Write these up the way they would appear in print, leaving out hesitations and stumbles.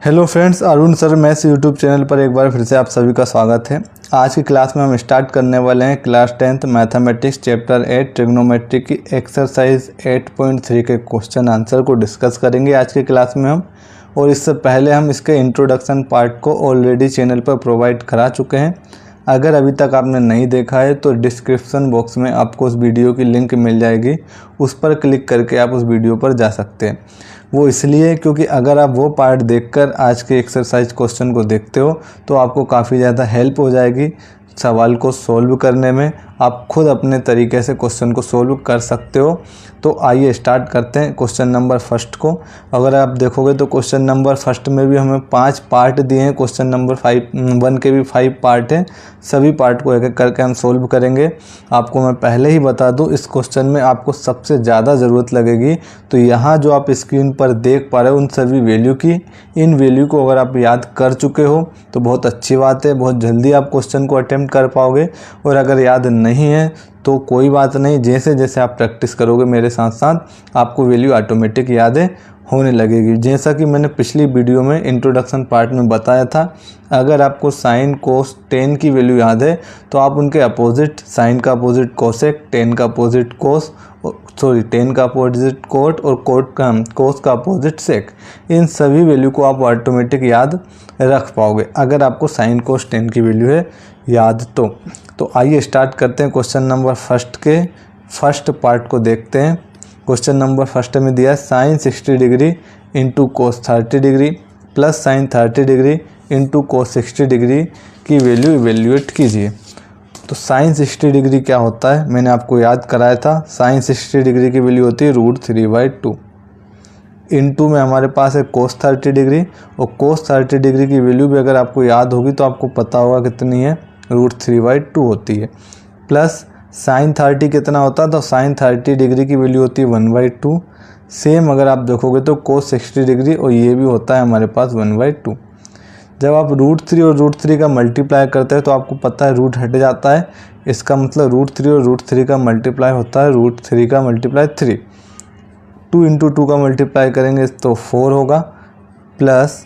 Hello friends, Arun sir maths YouTube channel पर एक बार फिर से आप सभी का स्वागत है। आज की क्लास में हम स्टार्ट करने वाले हैं class 10th mathematics chapter 8 trigonometry की एक्सरसाइज 8.3 के क्वेश्चन आंसर को डिस्कस करेंगे आज की क्लास में हम। और इससे पहले हम इसके इंट्रोडक्शन पार्ट को ऑलरेडी चैनल पर प्रोवाइड करा चुके हैं। अगर अभी तक आपने नहीं देखा है तो डिस्क्रिप्शन बॉक्स में आपको उस वीडियो की लिंक मिल जाएगी, उस पर क्लिक करके आप उस वीडियो पर जा सकते हैं। वो इसलिए क्योंकि अगर आप वो पार्ट देखकर आज के एक्सरसाइज क्वेश्चन को देखते हो तो आपको काफ़ी ज़्यादा हेल्प हो जाएगी सवाल को सॉल्व करने में। आप खुद अपने तरीके से क्वेश्चन को सॉल्व कर सकते हो। तो आइए स्टार्ट करते हैं क्वेश्चन नंबर फर्स्ट को। अगर आप देखोगे तो क्वेश्चन नंबर फर्स्ट में भी हमें 5 पार्ट दिए हैं। क्वेश्चन नंबर 1 के भी 5 पार्ट हैं। सभी पार्ट को एक एक करके हम सॉल्व करेंगे। आपको मैं पहले ही बता दूं, इस क्वेश्चन में आपको सबसे ज़्यादा ज़रूरत लगेगी तो यहाँ जो आप स्क्रीन पर देख पा रहे हो उन सभी वैल्यू की। इन वैल्यू को अगर आप याद कर चुके हो तो बहुत अच्छी बात है, बहुत जल्दी आप क्वेश्चन को अटेम्प्ट कर पाओगे। और अगर याद नहीं है तो कोई बात नहीं, जैसे जैसे आप प्रैक्टिस करोगे मेरे साथ साथ आपको वैल्यू ऑटोमेटिक यादें होने लगेगी। जैसा कि मैंने पिछली वीडियो में इंट्रोडक्शन पार्ट में बताया था, अगर आपको साइन कोस टेन की वैल्यू याद है तो आप उनके अपोजिट, साइन का अपोजिट कोसेक, टेन का अपोजिट कोस, टेन का अपोजिट कोट और कोस का अपोजिट सेक, इन सभी वैल्यू को आप ऑटोमेटिक याद रख पाओगे अगर आपको साइन कोस टेन की वैल्यू है याद तो आइए स्टार्ट करते हैं क्वेश्चन नंबर फर्स्ट के फर्स्ट पार्ट को देखते हैं। क्वेश्चन नंबर फर्स्ट में दिया है sine 60 degree into cos 30 degree plus sine 30 degree into cos 60 degree की वैल्यू इवेल्यूएट कीजिए। तो साइन 60 डिग्री क्या होता है, मैंने आपको याद कराया था। साइन 60 डिग्री की वैल्यू होती है √3/2। इंटू में हमारे पास है कोस 30 डिग्री, और कोस 30 डिग्री की वैल्यू भी अगर आपको याद होगी तो आपको पता होगा कितनी है, √3/2 होती है। प्लस साइन 30 कितना होता है, तो साइन 30 डिग्री की वैल्यू होती है 1/2। सेम अगर आप देखोगे तो कोस 60 डिग्री, और ये भी होता है हमारे पास 1/2। जब आप √3 और √3 का मल्टीप्लाई करते हैं तो आपको पता है रूट हट जाता है। इसका मतलब √3 और √3 का मल्टीप्लाई होता है √3 का मल्टीप्लाई 3। 2 इंटू 2 का मल्टीप्लाई करेंगे तो 4 होगा, प्लस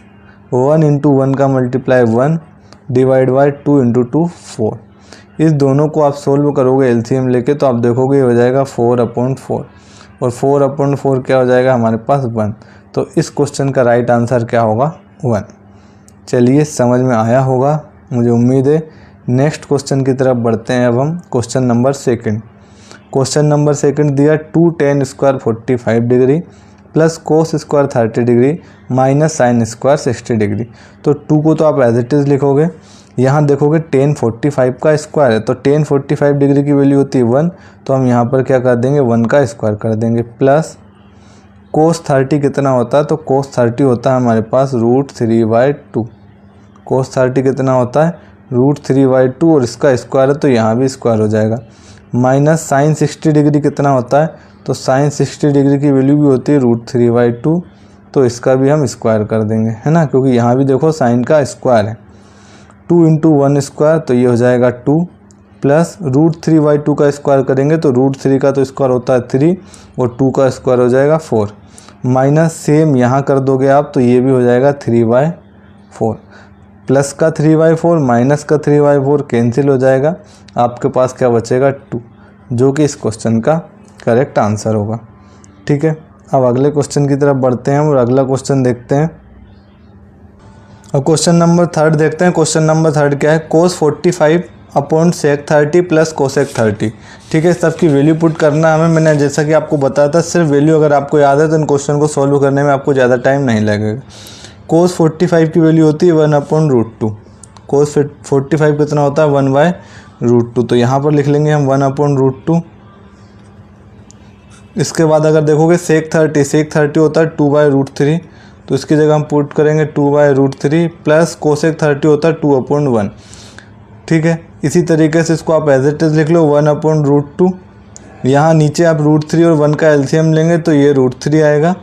1 इंटू 1 का मल्टीप्लाई 1 डिवाइड बाई 2 इंटू 2 4। इस दोनों को आप सोल्व करोगे एलसीएम लेके तो आप देखोगे ये हो जाएगा 4/4, और 4/4 क्या हो जाएगा हमारे पास 1। तो इस क्वेश्चन का राइट आंसर क्या होगा, 1। चलिए, समझ में आया होगा मुझे उम्मीद है। नेक्स्ट क्वेश्चन की तरफ बढ़ते हैं अब हम। Question number second. Question number second दिया 2 tan square 45 degree plus cos square 30 degree minus sine square 60 degree. तो 2 को तो आप एज इट इज़ लिखोगे। यहाँ देखोगे tan 45 का स्क्वायर है तो tan 45 डिग्री की वैल्यू होती है 1, तो हम यहाँ पर क्या कर देंगे 1 का स्क्वायर कर देंगे। प्लस कोस 30 कितना होता है, तो कोस 30 होता है हमारे पास √3/2। कोस 30 कितना होता है √3/2, और इसका स्क्वायर है तो यहाँ भी स्क्वायर हो जाएगा। माइनस साइन 60 डिग्री कितना होता है, तो साइन 60 डिग्री की वैल्यू भी होती है √3/2, तो इसका भी हम स्क्वायर कर देंगे, है ना, क्योंकि यहाँ भी देखो साइन का स्क्वायर है। 2 इंटू 1 स्क्वायर तो ये हो जाएगा 2, प्लस √3/2 का स्क्वायर करेंगे तो √3 का तो स्क्वायर होता है 3, और 2 का स्क्वायर हो जाएगा 4। माइनस सेम यहाँ कर दोगे आप तो ये भी हो जाएगा 3/4। प्लस का 3/4 माइनस का 3/4 कैंसिल हो जाएगा। आपके पास क्या बचेगा 2, जो कि इस क्वेश्चन का करेक्ट आंसर होगा। ठीक है, अब अगले क्वेश्चन की तरफ बढ़ते हैं और अगला क्वेश्चन देखते हैं। और क्वेश्चन नंबर थर्ड देखते हैं। क्वेश्चन नंबर थर्ड क्या है, कोस 45/sec 30 प्लस कोसेक 30। ठीक है, सबकी वैल्यू पुट करना हमें। मैंने जैसा कि आपको बताया था, सिर्फ वैल्यू अगर आपको याद है तो इन क्वेश्चन को सॉल्व करने में आपको ज़्यादा टाइम नहीं लगेगा। कोस 45 की वैल्यू होती है 1/√2। कोस 45 कितना होता है 1/√2, तो यहाँ पर लिख लेंगे हम 1/√2। इसके बाद अगर देखोगे सेक 30 होता है 2/√3, तो इसकी जगह हम पुट करेंगे 2/√3, प्लस कोसेक 30 होता है 2/1। ठीक है, इसी तरीके से इसको आप एज इट इज़ लिख लो 1/√2। यहाँ नीचे आप √3 और 1 का एलसीएम लेंगे तो ये √3 आएगा,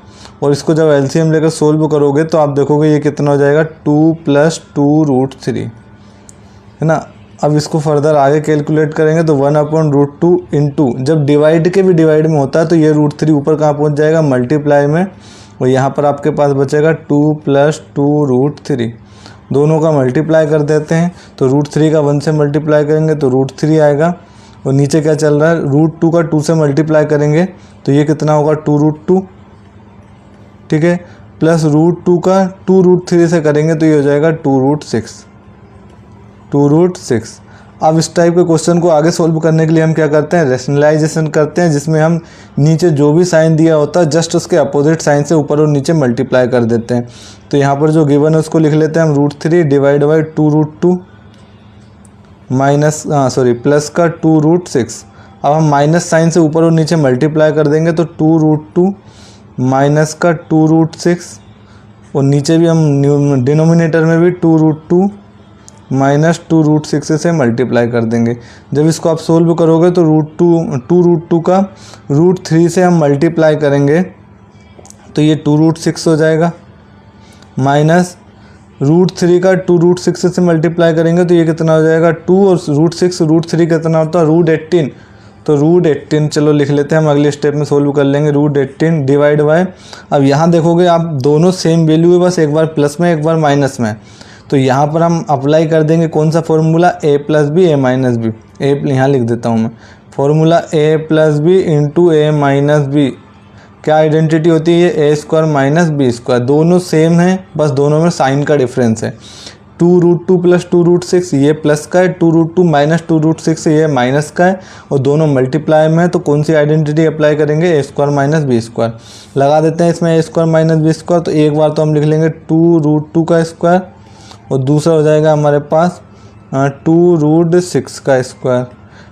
और इसको जब एलसीएम लेकर सोल्व करोगे तो आप देखोगे ये कितना हो जाएगा 2 + 2√3, है ना। अब इसको फर्दर आगे कैलकुलेट करेंगे तो 1/√2 इंटू, जब डिवाइड के भी डिवाइड में होता है तो ये √3 ऊपर कहाँ पहुँच जाएगा, मल्टीप्लाई में, और यहाँ पर आपके पास बचेगा 2 + 2√3, दोनों का मल्टीप्लाई कर देते हैं। तो √3 का 1 से मल्टीप्लाई करेंगे तो √3 आएगा, और नीचे क्या चल रहा है, √2 का 2 से मल्टीप्लाई करेंगे तो ये कितना होगा 2√2, ठीक है, प्लस √2 का 2√3 से करेंगे तो ये हो जाएगा 2√6। अब इस टाइप के क्वेश्चन को आगे सोल्व करने के लिए हम क्या करते हैं, रैशनलाइजेशन करते हैं, जिसमें हम नीचे जो भी साइन दिया होता है जस्ट उसके अपोजिट साइन से ऊपर और नीचे मल्टीप्लाई कर देते हैं। तो यहाँ पर जो गिवन है उसको लिख लेते हैं हम √3 डिवाइड बाई 2√2 प्लस का 2√6। अब हम माइनस साइन से ऊपर और नीचे मल्टीप्लाई कर देंगे तो 2√2 माइनस का 2√6, और नीचे भी हम डिनोमिनेटर में भी 2√2 माइनस 2√6 से मल्टीप्लाई कर देंगे। जब इसको आप सोल्व करोगे तो √2 का √3 से हम मल्टीप्लाई करेंगे तो ये 2√6 हो जाएगा, माइनस √3 का 2√6 से मल्टीप्लाई करेंगे तो ये कितना हो जाएगा 2, और √6 √3 कितना होता है √18, तो √18 चलो लिख लेते हैं, हम अगले स्टेप में सोल्व कर लेंगे। √18 डिवाइड बाय, अब यहाँ देखोगे आप दोनों सेम वैल्यू है, बस एक बार प्लस में एक बार माइनस में, तो यहाँ पर हम अप्लाई कर देंगे कौन सा formula, a + b a - b, a यहाँ लिख देता हूँ मैं, formula a + b into a - b, क्या आइडेंटिटी होती है ये, a² - b², दोनों सेम है, बस दोनों में साइन का डिफरेंस है। 2√2 + 2√6 ये प्लस का है, 2√2 माइनस 2√6 ये माइनस का है, और दोनों मल्टीप्लाई में है, तो कौन सी आइडेंटिटी अप्लाई करेंगे, a² - b²। लगा देते हैं इसमें a² - b², तो एक बार तो हम लिख लेंगे 2√2 का स्क्वायर, और दूसरा हो जाएगा हमारे पास 2√6 का स्क्वायर,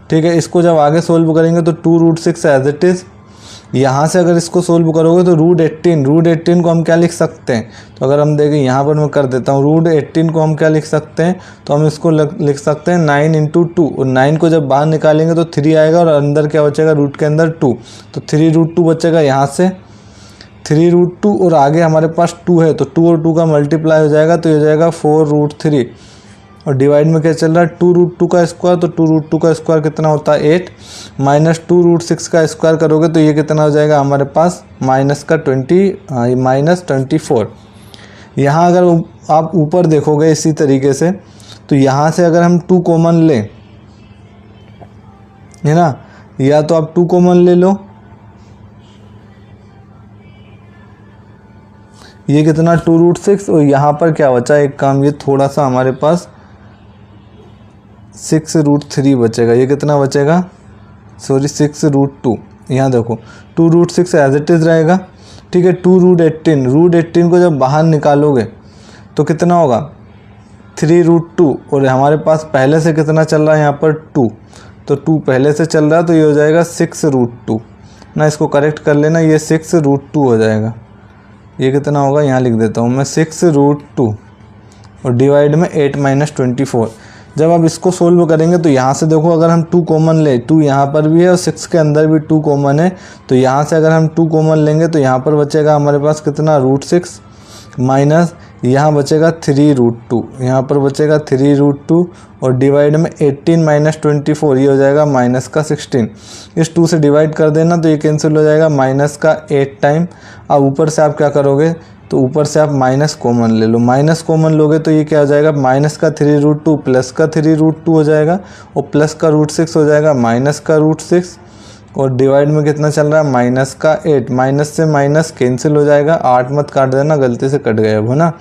ठीक है। इसको जब आगे सोल्व करेंगे तो 2√6 एज इट इज़, यहाँ से अगर इसको सोल्व करोगे तो √18 को हम क्या लिख सकते हैं, तो अगर हम देखें यहाँ पर मैं कर देता हूँ, √18 को हम क्या लिख सकते हैं, तो हम इसको लिख सकते हैं 9 × 2, और 9 को जब बाहर निकालेंगे तो 3 आएगा, और अंदर क्या बचेगा, रूट के अंदर 2, तो 3√2 बचेगा यहाँ से 3√2, और आगे हमारे पास 2 है तो 2 और 2 का मल्टीप्लाई हो जाएगा, तो ये हो जाएगा 4√3, और डिवाइड में क्या चल रहा है 2√2 का स्क्वायर, तो 2√2 का स्क्वायर कितना होता है 8, माइनस 2√6 का स्क्वायर करोगे तो ये कितना हो जाएगा हमारे पास -24। यहाँ अगर आप ऊपर देखोगे इसी तरीके से, तो यहाँ से अगर हम 2 कॉमन लें, है ना, या तो आप 2 कॉमन ले लो, ये कितना 2√6, और यहाँ पर क्या बचा, एक काम ये थोड़ा सा हमारे पास 6√3 बचेगा, ये कितना बचेगा, 6√2, यहाँ देखो 2√6 एज इट इज़ रहेगा, ठीक है। 2√18 को जब बाहर निकालोगे तो कितना होगा 3√2, और हमारे पास पहले से कितना चल रहा है यहाँ पर 2, तो 2 पहले से चल रहा है, तो ये हो जाएगा 6√2 ना, इसको करेक्ट कर लेना, ये 6√2 हो जाएगा। ये कितना होगा, यहाँ लिख देता हूँ मैं 6√2, और डिवाइड में 8 - 24। जब आप इसको सोल्व करेंगे तो यहाँ से देखो, अगर हम 2 कॉमन ले, 2 यहाँ पर भी है और 6 के अंदर भी 2 कॉमन है, तो यहाँ से अगर हम 2 कॉमन लेंगे तो यहाँ पर बचेगा हमारे पास कितना √6, माइनस यहाँ बचेगा 3√2, यहाँ पर बचेगा 3√2, और डिवाइड में 18 - 24, ये हो जाएगा -16। इस 2 से डिवाइड कर देना तो ये कैंसिल हो जाएगा, -8 टाइम। अब ऊपर से आप क्या करोगे, तो ऊपर से आप माइनस कॉमन ले लो, माइनस कॉमन लोगे तो ये क्या हो जाएगा, माइनस का 3√2 प्लस का 3√2 हो जाएगा, और प्लस का √6 हो जाएगा माइनस का √6, और डिवाइड में कितना चल रहा है माइनस का 8, माइनस से माइनस कैंसिल हो जाएगा, 8 मत काट देना, गलती से कट गया है ना,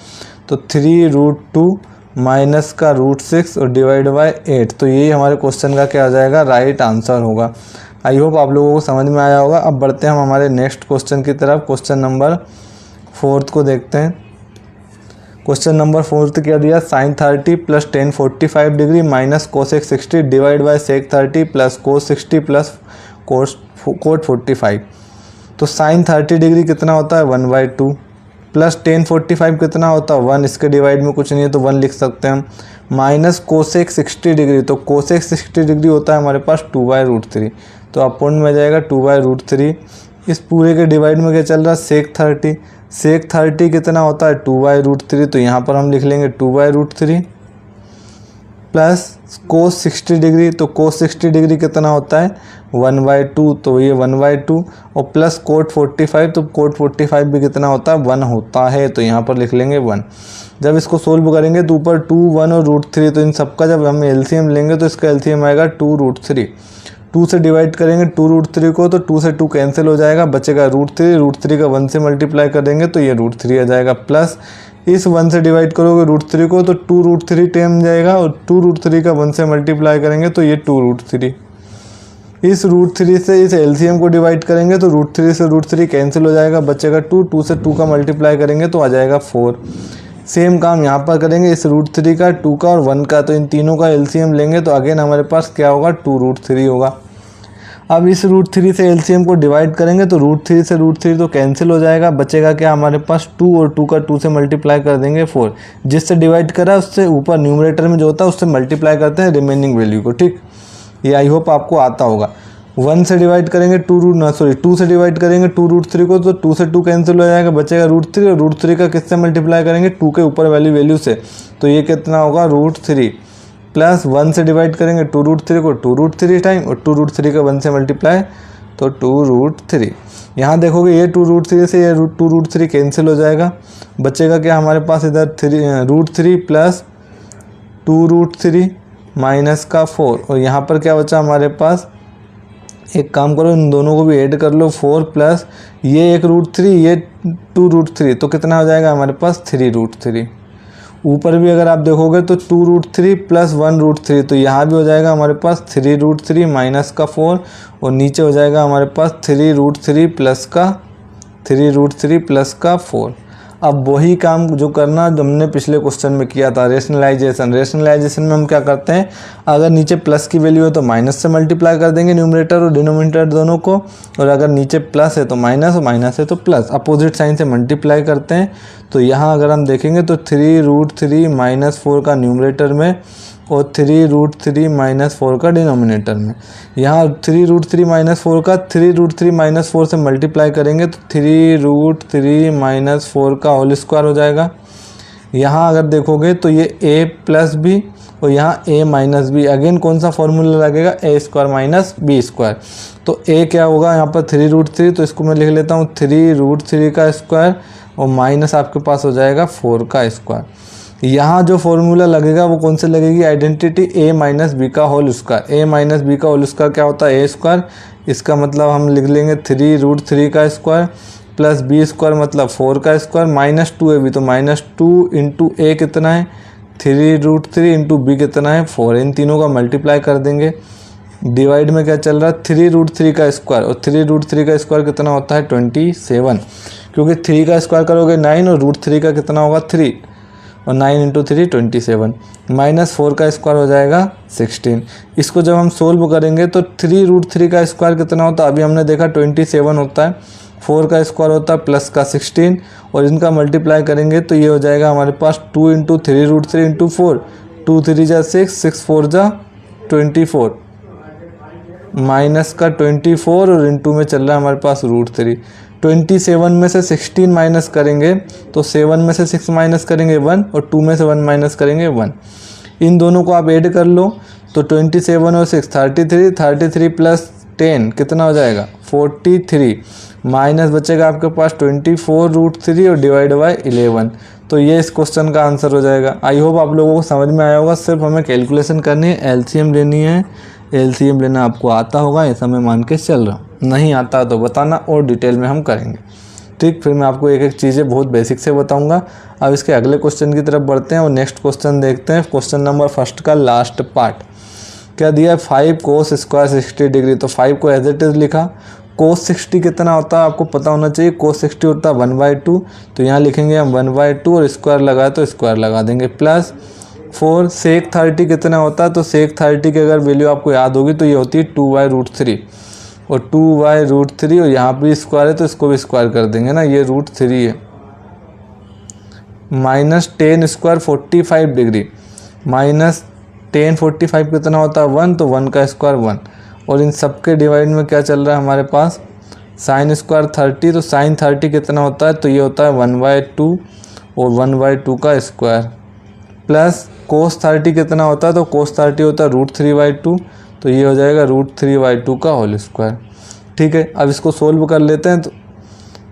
तो 3√2 माइनस का √6 और डिवाइड बाय 8, तो यही हमारे क्वेश्चन का क्या हो जाएगा, राइट आंसर होगा। आई होप आप लोगों को समझ में आया होगा। अब बढ़ते हैं हम हमारे नेक्स्ट क्वेश्चन की तरफ। क्वेश्चन नंबर 4 को देखते हैं। क्वेश्चन नंबर 4 क्या दिया, sin 30 + tan 45 degree minus cosec 60 divide by sec 30 + cos 60 + cot 45। तो sin 30 डिग्री कितना होता है 1/2, प्लस tan 45 कितना होता है 1, इसके डिवाइड में कुछ नहीं है तो 1 लिख सकते हैं हम, माइनस cosec 60 डिग्री, तो cosec 60 डिग्री होता है हमारे पास 2/√3, तो अपोन में जाएगा 2/√3। इस पूरे के डिवाइड में क्या चल रहा है sec 30 कितना होता है 2/√3, तो यहाँ पर हम लिख लेंगे 2/√3 प्लस कोस 60 डिग्री, तो कोस 60 डिग्री कितना होता है 1/2, तो ये 1/2 और प्लस कोट 45, तो कोट 45 भी कितना होता है 1 होता है, तो यहाँ पर लिख लेंगे 1। जब इसको सोल्व करेंगे तो ऊपर 2, 1 और √3, तो इन सबका जब हम एलसीएम लेंगे तो इसका एलसीएम आएगा 2√3। 2 से डिवाइड करेंगे 2√3 को, तो 2 से 2 कैंसिल हो जाएगा, बचेगा √3, √3 का 1 से मल्टीप्लाई कर देंगे तो ये √3 आ जाएगा, प्लस इस 1 से डिवाइड करोगे √3 को तो 2√3 टाइम जाएगा और 2√3 का 1 से मल्टीप्लाई करेंगे तो ये 2√3। इस √3 से इस एलसीएम को डिवाइड करेंगे तो √3 से √3 कैंसिल हो जाएगा, बचेगा 2, 2 से 2 का मल्टीप्लाई करेंगे तो आ जाएगा 4। सेम काम यहाँ पर करेंगे, इस √3 का, 2 का और 1 का, तो इन तीनों का एलसीएम लेंगे तो अगेन हमारे पास क्या होगा 2√3 होगा। अब इस √3 से एलसीएम को डिवाइड करेंगे तो √3 से √3 तो कैंसिल हो जाएगा, बचेगा क्या हमारे पास 2 और 2 का 2 से मल्टीप्लाई कर देंगे 4। जिससे डिवाइड करा उससे ऊपर न्यूमरेटर में जो होता है उससे मल्टीप्लाई करते हैं रिमेनिंग वैल्यू को, ठीक। ये आई होप आपको आता होगा। 1 से डिवाइड करेंगे 2 से डिवाइड करेंगे 2√3 को, तो 2 से 2 कैंसिल हो जाएगा, बचेगा √3 और √3 का किससे मल्टीप्लाई करेंगे 2 के ऊपर वाली वैल्यू से, तो ये कितना होगा √3, प्लस 1 से डिवाइड करेंगे 2√3 को 2√3 टाइम और 2√3 का 1 से मल्टीप्लाई तो 2√3। यहाँ देखोगे ये 2√3 से ये 2√3 कैंसिल हो जाएगा, बचेगा क्या हमारे पास इधर √3 प्लस 2√3 माइनस का 4, और यहाँ पर क्या बचा हमारे पास, एक काम करो इन दोनों को भी ऐड कर लो, 4 प्लस ये एक √3 ये 2√3, तो कितना हो जाएगा हमारे पास 3√3। ऊपर भी अगर आप देखोगे तो 2√3 प्लस 1√3, तो यहाँ भी हो जाएगा हमारे पास 3√3 माइनस का 4, और नीचे हो जाएगा हमारे पास 3√3 प्लस का 4। अब वही काम जो करना जो हमने पिछले क्वेश्चन में किया था, रेशनलाइजेशन में हम क्या करते हैं, अगर नीचे प्लस की वैल्यू है तो माइनस से मल्टीप्लाई कर देंगे न्यूमरेटर और डिनोमिनेटर दोनों को, और अगर नीचे प्लस है तो माइनस और माइनस है तो प्लस, अपोजिट साइन से मल्टीप्लाई करते हैं। तो यहाँ अगर हम देखेंगे तो 3√3 माइनस 4 का न्यूमरेटर में और 3√3 माइनस 4 का डिनोमिनेटर में। यहाँ 3√3 माइनस 4 का 3√3 माइनस 4 से मल्टीप्लाई करेंगे तो 3√3 माइनस 4 का होल स्क्वायर हो जाएगा। यहाँ अगर देखोगे तो ये a प्लस बी और यहाँ a माइनस बी, अगेन कौन सा फॉर्मूला लगेगा a square minus B square, तो a क्या होगा यहाँ पर 3√3, तो इसको मैं लिख लेता हूँ 3√3 का स्क्वायर और माइनस आपके पास हो जाएगा 4 का स्क्वायर। यहाँ जो फॉर्मूला लगेगा वो कौन से लगेगी, आइडेंटिटी a माइनस बी का whole square. a minus B का होल स्क्वायर क्या होता है a स्क्वायर, इसका मतलब हम लिख लेंगे 3√3 का स्क्वायर प्लस बी स्क्वायर मतलब 4 का स्क्वायर माइनस 2 है भी, तो -2 इंटू a कितना है 3√3 इंटू बी कितना है 4, इन तीनों का मल्टीप्लाई कर देंगे। डिवाइड में क्या चल रहा है 3√3 का स्क्वायर, और 3√3 का स्क्वायर कितना होता है 27, क्योंकि 3 का स्क्वायर करोगे 9 और √3 का कितना होगा 3, और 9 इंटू 3 27, माइनस 4 का स्क्वायर हो जाएगा 16। इसको जब हम सोल्व करेंगे तो 3√3 का स्क्वायर कितना होता है, अभी हमने देखा 27 होता है, 4 का स्क्वायर होता है प्लस का 16, और इनका मल्टीप्लाई करेंगे तो ये हो जाएगा हमारे पास 2 इंटू 3√3 इंटू 4, 2 3 जा 6, 6 4 जा 24, माइनस का 24 और इंटू में चल रहा है हमारे पास √3। 27 में से 16 माइनस करेंगे तो 7 में से 6 माइनस करेंगे 1 और 2 में से 1 माइनस करेंगे 1। इन दोनों को आप ऐड कर लो तो 27 और 6 33 प्लस 10 कितना हो जाएगा 43, माइनस बचेगा आपके पास 24√3 और डिवाइड बाय 11। तो ये इस क्वेश्चन का आंसर हो जाएगा। आई होप आप लोगों को समझ में आया होगा। सिर्फ हमें कैलकुलेशन करनी है, एलसीएम लेनी है। एलसीएम लेना आपको आता होगा, ऐसा मैं मान के चल रहा हूँ। नहीं आता तो बताना और डिटेल में हम करेंगे, ठीक। फिर मैं आपको एक एक चीज़ें बहुत बेसिक से बताऊंगा। अब इसके अगले क्वेश्चन की तरफ बढ़ते हैं और नेक्स्ट क्वेश्चन देखते हैं। क्वेश्चन नंबर फर्स्ट का लास्ट पार्ट क्या दिया है, 5 cos स्क्वायर 60 डिग्री। तो 5 को एज इट इज़ लिखा। cos 60 कितना होता है आपको पता होना चाहिए। cos 60 होता है 1/2, तो यहाँ लिखेंगे हम 1/2 और स्क्वायर लगाए तो स्क्वायर लगा देंगे, प्लस 4 sec 30 कितना होता है। तो sec 30 की अगर वैल्यू आपको याद होगी तो ये होती है 2/√3 और 2/√3, और यहाँ पे स्क्वायर है तो इसको भी स्क्वायर कर देंगे ना, ये √3 है। माइनस 10 स्क्वायर 45 डिग्री, माइनस 10 45 कितना होता है 1, तो 1 का स्क्वायर 1, और इन सब के डिवाइड में क्या चल रहा है हमारे पास साइन स्क्वायर 30। तो साइन 30 कितना होता है, तो ये होता है 1/2 और 1/2 का स्क्वायर, प्लस कोस 30 कितना होता है, तो कोस 30 होता है √3/2, तो ये हो जाएगा √3/2 का होल स्क्वायर। ठीक है, अब इसको सोल्व कर लेते हैं।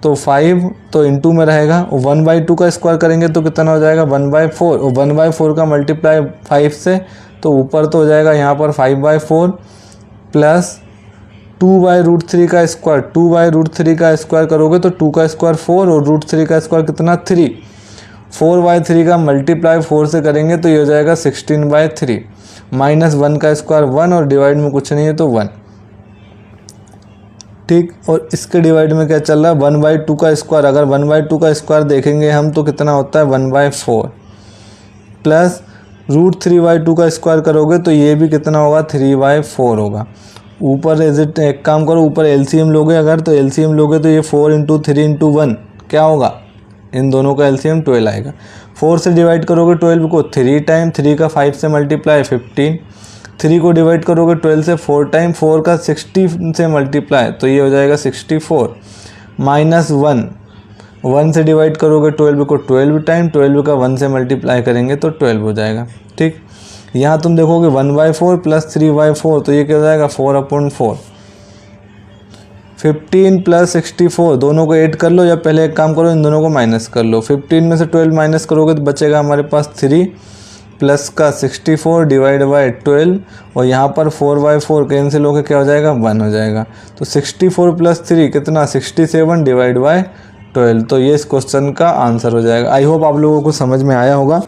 तो 5 तो इंटू में रहेगा, 1/2 का स्क्वायर करेंगे तो कितना हो जाएगा 1/4, और 1/4 का मल्टीप्लाई 5 से, तो ऊपर तो हो जाएगा यहाँ पर 5/4 प्लस 2/√3 का स्क्वायर। 2/√3 का स्क्वायर करोगे तो 2 का स्क्वायर 4 और √3 का स्क्वायर कितना 3। 4/3 का मल्टीप्लाई 4 से करेंगे तो ये हो जाएगा 16/3 माइनस 1 का स्क्वायर 1 और डिवाइड में कुछ नहीं है तो 1। ठीक, और इसके डिवाइड में क्या चल रहा है 1/2 का स्क्वायर। अगर 1/2 का स्क्वायर देखेंगे हम तो कितना होता है 1/4 प्लस √3/2 का स्क्वायर करोगे तो ये भी कितना होगा 3/4 होगा। ऊपर एक काम करो, ऊपर एलसीएम लोगे अगर, तो एलसीएम लोगे तो ये 4 × 3 × 1 क्या होगा, इन दोनों का एलसीएम 12 आएगा। 4 से डिवाइड करोगे 12 को 3 टाइम, 3 का 5 से मल्टीप्लाई 15, 3 को डिवाइड करोगे 12 से 4 टाइम, 4 का 60 से मल्टीप्लाई तो ये हो जाएगा 64 माइनस 1, 1 से डिवाइड करोगे 12 को 12 टाइम, 12 का 1 से मल्टीप्लाई करेंगे तो 12 हो जाएगा। ठीक, यहाँ तुम देखोगे 1/4 प्लस 3/4 तो ये क्या हो जाएगा 4/4। 15 प्लस 64 दोनों को ऐड कर लो, या पहले एक काम करो इन दोनों को माइनस कर लो। 15 में से 12 माइनस करोगे तो बचेगा हमारे पास 3 प्लस का 64 डिवाइड बाई 12, और यहाँ पर 4/4 कैंसिल होकर क्या हो जाएगा 1 हो जाएगा। तो 64 प्लस 3 कितना 67 डिवाइड बाई 12, तो ये इस क्वेश्चन का आंसर हो जाएगा। आई होप आप लोगों को समझ में आया होगा।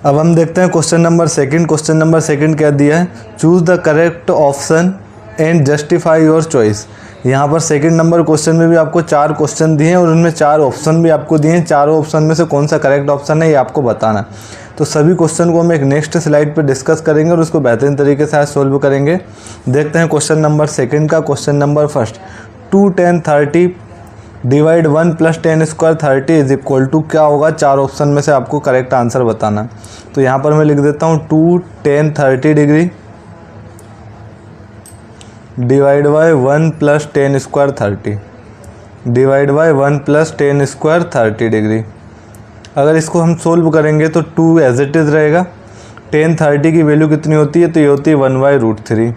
अब हम देखते हैं question number second. Question number second क्या दिया है, choose the correct option and justify your choice. यहाँ पर सेकंड नंबर क्वेश्चन में भी आपको 4 क्वेश्चन दिए हैं और उनमें 4 ऑप्शन भी आपको दिए हैं। चारों ऑप्शन में से कौन सा करेक्ट ऑप्शन है ये आपको बताना। तो सभी क्वेश्चन को हम एक नेक्स्ट स्लाइड पे डिस्कस करेंगे और उसको बेहतरीन तरीके से आज सोल्व करेंगे। देखते हैं क्वेश्चन नंबर सेकंड का। Question number first, 2 10 30 divide 1 plus 10 square 30 is equal to क्या होगा। 4 ऑप्शन में से आपको करेक्ट आंसर बताना। तो यहाँ पर मैं लिख देता हूँ 2 10 30 degree divide by 1 plus 10 square 30 divide by 1 plus 10 square 30 degree. अगर इसको हम सोल्व करेंगे तो 2 एज इट इज़ रहेगा। 10 30 की वैल्यू कितनी होती है, तो ये होती है 1/√3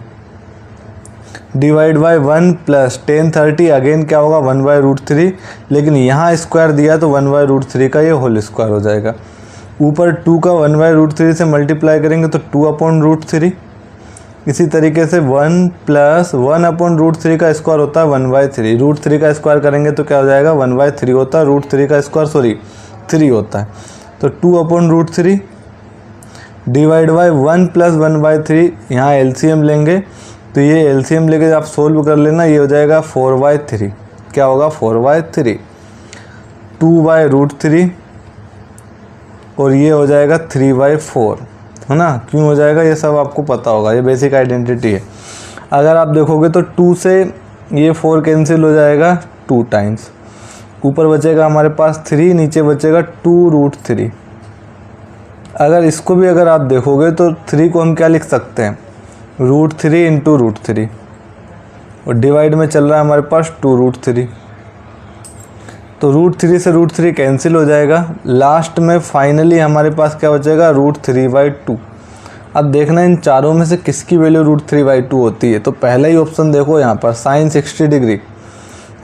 डिवाइड बाई 1 प्लस 10 30 अगेन क्या होगा 1/√3, लेकिन यहाँ स्क्वायर दिया तो 1/√3 का ये होल स्क्वायर हो जाएगा। ऊपर 2 का 1/√3 से मल्टीप्लाई करेंगे तो 2/√3। इसी तरीके से 1 प्लस 1/√3 का स्क्वायर होता है 1/3। √3 का स्क्वायर करेंगे तो क्या हो जाएगा 1/3 होता है। √3 का स्क्वायर 3 होता है। तो 2/√3 डिवाइड बाई 1 प्लस 1/3, यहाँ एलसीएम लेंगे तो ये एलसीएम लेके आप सोल्व कर लेना, ये हो जाएगा 4/3। क्या होगा 4/3, 2/√3 और ये हो जाएगा 3/4, है ना। क्यों हो जाएगा ये सब आपको पता होगा, ये बेसिक आइडेंटिटी है। अगर आप देखोगे तो 2 से ये 4 कैंसिल हो जाएगा 2 टाइम्स, ऊपर बचेगा हमारे पास 3, नीचे बचेगा 2√3। अगर इसको भी अगर आप देखोगे तो 3 को हम क्या लिख सकते हैं √3 × √3, और डिवाइड में चल रहा है हमारे पास 2√3। तो √3 से √3 कैंसिल हो जाएगा। लास्ट में फाइनली हमारे पास क्या बचेगा √3/2। अब देखना इन चारों में से किसकी वैल्यू √3/2 होती है। तो पहला ही ऑप्शन देखो यहाँ पर sin 60 डिग्री, है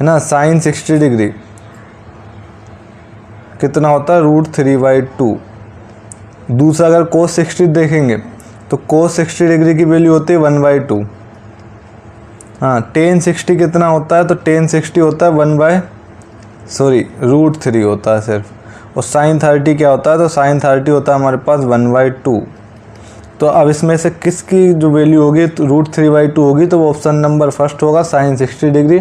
ना। sin 60 डिग्री कितना होता है √3/2। दूसरा अगर cos 60 देखेंगे तो cos 60 डिग्री की वैल्यू होती है 1/2। हाँ, tan 60 कितना होता है, तो tan 60 होता है √3 होता है सिर्फ। और sin 30 क्या होता है, तो sin 30 होता है हमारे पास 1/2। तो अब इसमें से किसकी जो वैल्यू होगी तो √3/2 होगी, तो वो ऑप्शन नंबर फर्स्ट होगा sin 60 डिग्री।